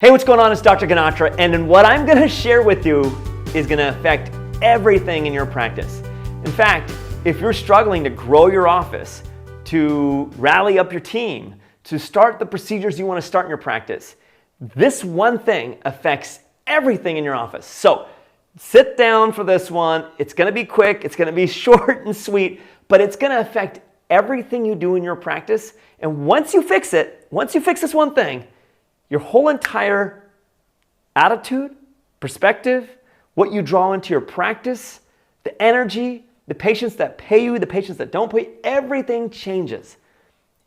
Hey, what's going on? It's Dr. Ganatra, and then what I'm going to share with you is going to affect everything in your practice. In fact, if you're struggling to grow your office, to rally up your team, to start the procedures you want to start in your practice, this one thing affects everything in your office. So sit down for this one. It's going to be quick. It's going to be short and sweet, but it's going to affect everything you do in your practice. And once you fix this one thing, your whole entire attitude, perspective, what you draw into your practice, the energy, the patients that pay you, the patients that don't pay you, everything changes.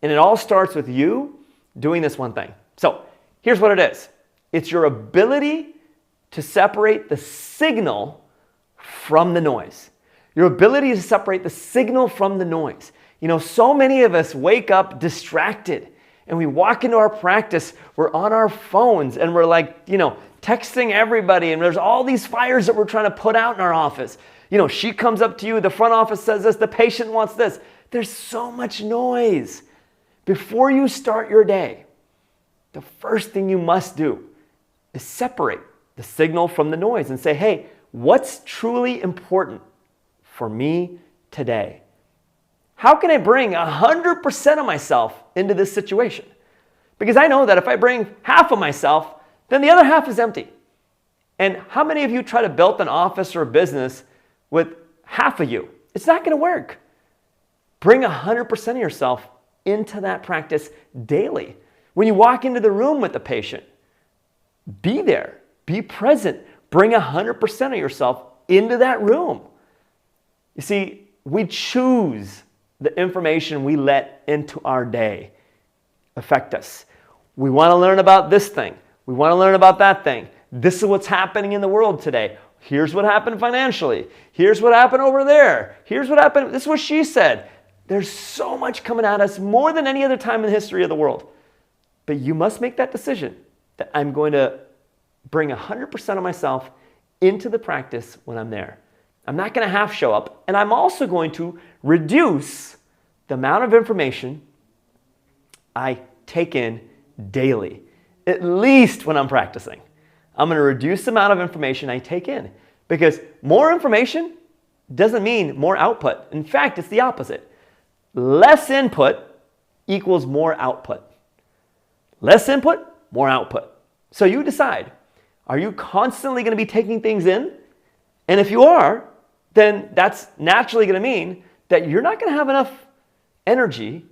And it all starts with you doing this one thing. So here's what it is. It's your ability to separate the signal from the noise. Your ability to separate the signal from the noise. You know, so many of us wake up distracted. And we walk into our practice, we're on our phones and we're like, texting everybody, and there's all these fires that we're trying to put out in our office. She comes up to you, the front office says this, the patient wants this. There's so much noise. Before you start your day, the first thing you must do is separate the signal from the noise and say, hey, what's truly important for me today? How can I bring 100% of myself into this situation? Because I know that if I bring half of myself, then the other half is empty. And how many of you try to build an office or a business with half of you? It's not going to work. Bring 100% of yourself into that practice daily. When you walk into the room with the patient, be there, be present, bring 100% of yourself into that room. You see, we choose the information we let into our day affect us. We want to learn about this thing. We want to learn about that thing. This is what's happening in the world today. Here's what happened financially. Here's what happened over there. Here's what happened. This is what she said. There's so much coming at us, more than any other time in the history of the world. But you must make that decision that I'm going to bring 100% of myself into the practice when I'm there. I'm not going to half show up, and I'm also going to reduce the amount of information I take in daily, at least when I'm practicing. I'm going to reduce the amount of information I take in, because more information doesn't mean more output. In fact, it's the opposite. Less input equals more output. Less input, more output. So you decide, are you constantly going to be taking things in? And if you are, then that's naturally going to mean that you're not going to have enough energy,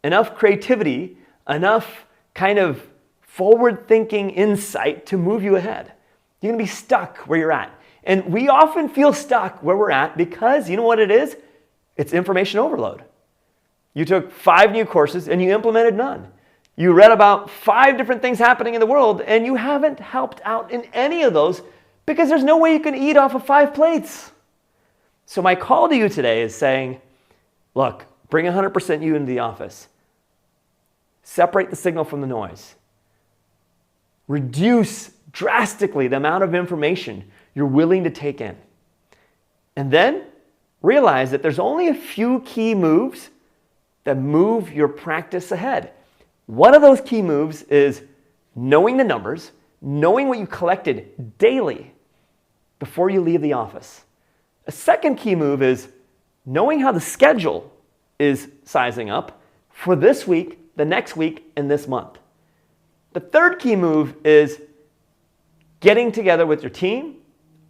enough creativity, enough kind of forward-thinking insight to move you ahead. You're going to be stuck where you're at. And we often feel stuck where we're at because, you know what it is? It's information overload. You took 5 new courses and you implemented none. You read about 5 different things happening in the world and you haven't helped out in any of those because there's no way you can eat off of 5 plates. So my call to you today is saying, look, bring 100% you into the office. Separate the signal from the noise. Reduce drastically the amount of information you're willing to take in. And then realize that there's only a few key moves that move your practice ahead. One of those key moves is knowing the numbers, knowing what you collected daily before you leave the office. A second key move is knowing how the schedule is sizing up for this week, the next week, and this month. The third key move is getting together with your team.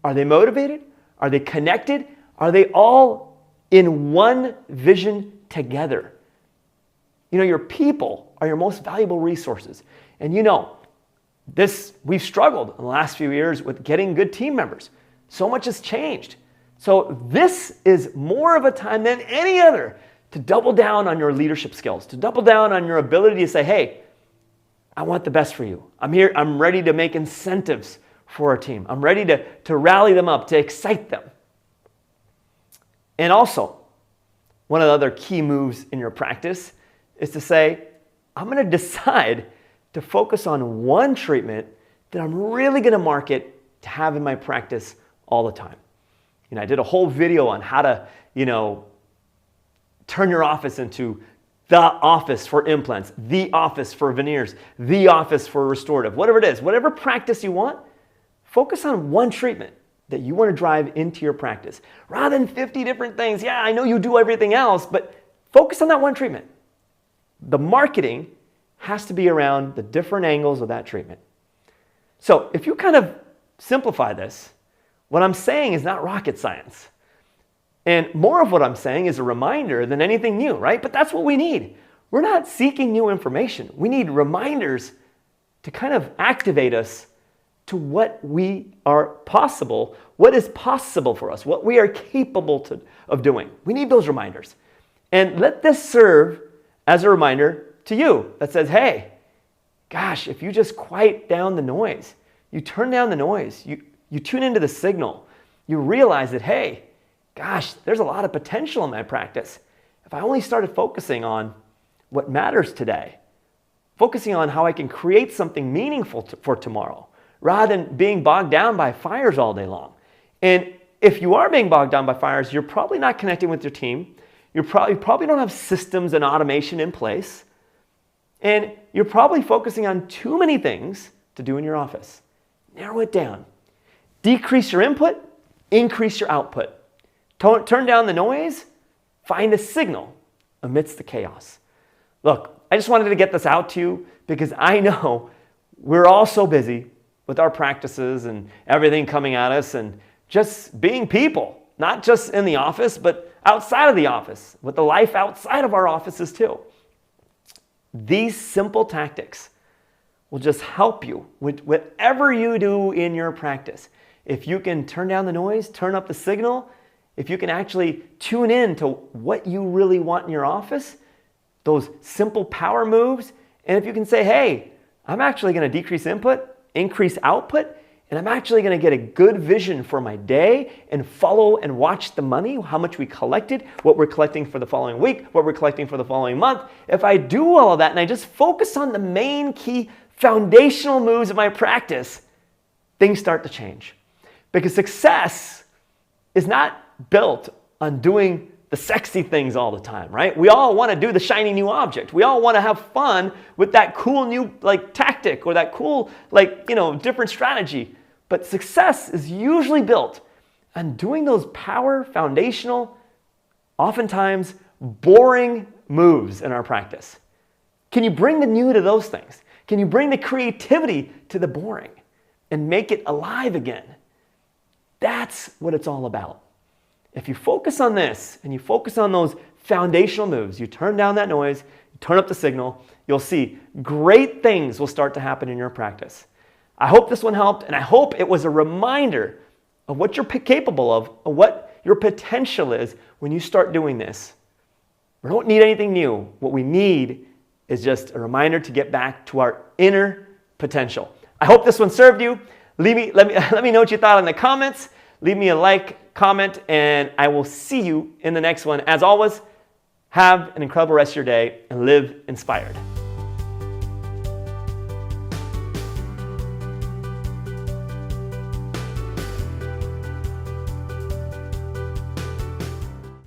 Are they motivated? Are they connected? Are they all in one vision together? Your people are your most valuable resources. And we've struggled in the last few years with getting good team members. So much has changed. So this is more of a time than any other to double down on your leadership skills, to double down on your ability to say, hey, I want the best for you. I'm here. I'm ready to make incentives for our team. I'm ready to rally them up, to excite them. And also, one of the other key moves in your practice is to say, I'm going to decide to focus on one treatment that I'm really going to market to have in my practice all the time. I did a whole video on how to, turn your office into the office for implants, the office for veneers, the office for restorative, whatever it is, whatever practice you want, focus on one treatment that you want to drive into your practice. Rather than 50 different things, yeah, I know you do everything else, but focus on that one treatment. The marketing has to be around the different angles of that treatment. So if you kind of simplify this, what I'm saying is not rocket science. And more of what I'm saying is a reminder than anything new, right? But that's what we need. We're not seeking new information. We need reminders to kind of activate us to what we are possible, what is possible for us, what we are capable of doing. We need those reminders. And let this serve as a reminder to you that says, hey, gosh, if you just quiet down the noise, you turn down the noise, you tune into the signal, you realize that, hey, gosh, there's a lot of potential in my practice. If I only started focusing on what matters today, focusing on how I can create something meaningful for tomorrow, rather than being bogged down by fires all day long. And if you are being bogged down by fires, you're probably not connecting with your team. You probably don't have systems and automation in place. And you're probably focusing on too many things to do in your office. Narrow it down. Decrease your input, increase your output. Turn down the noise, find the signal amidst the chaos. Look, I just wanted to get this out to you because I know we're all so busy with our practices and everything coming at us and just being people, not just in the office, but outside of the office, with the life outside of our offices too. These simple tactics will just help you with whatever you do in your practice. If you can turn down the noise, turn up the signal, if you can actually tune in to what you really want in your office, those simple power moves, and if you can say, hey, I'm actually going to decrease input, increase output, and I'm actually going to get a good vision for my day and follow and watch the money, how much we collected, what we're collecting for the following week, what we're collecting for the following month. If I do all of that and I just focus on the main key foundational moves of my practice, things start to change. Because success is not built on doing the sexy things all the time, right? We all want to do the shiny new object. We all want to have fun with that cool new tactic or that cool different strategy. But success is usually built on doing those power, foundational, oftentimes boring moves in our practice. Can you bring the new to those things? Can you bring the creativity to the boring and make it alive again? That's what it's all about. If you focus on this and you focus on those foundational moves, you turn down that noise, you turn up the signal, you'll see great things will start to happen in your practice. I hope this one helped, and I hope it was a reminder of what you're capable of what your potential is when you start doing this. We don't need anything new. What we need is just a reminder to get back to our inner potential. I hope this one served you. Let me know what you thought in the comments. Leave me a like, comment, and I will see you in the next one. As always, have an incredible rest of your day and live inspired.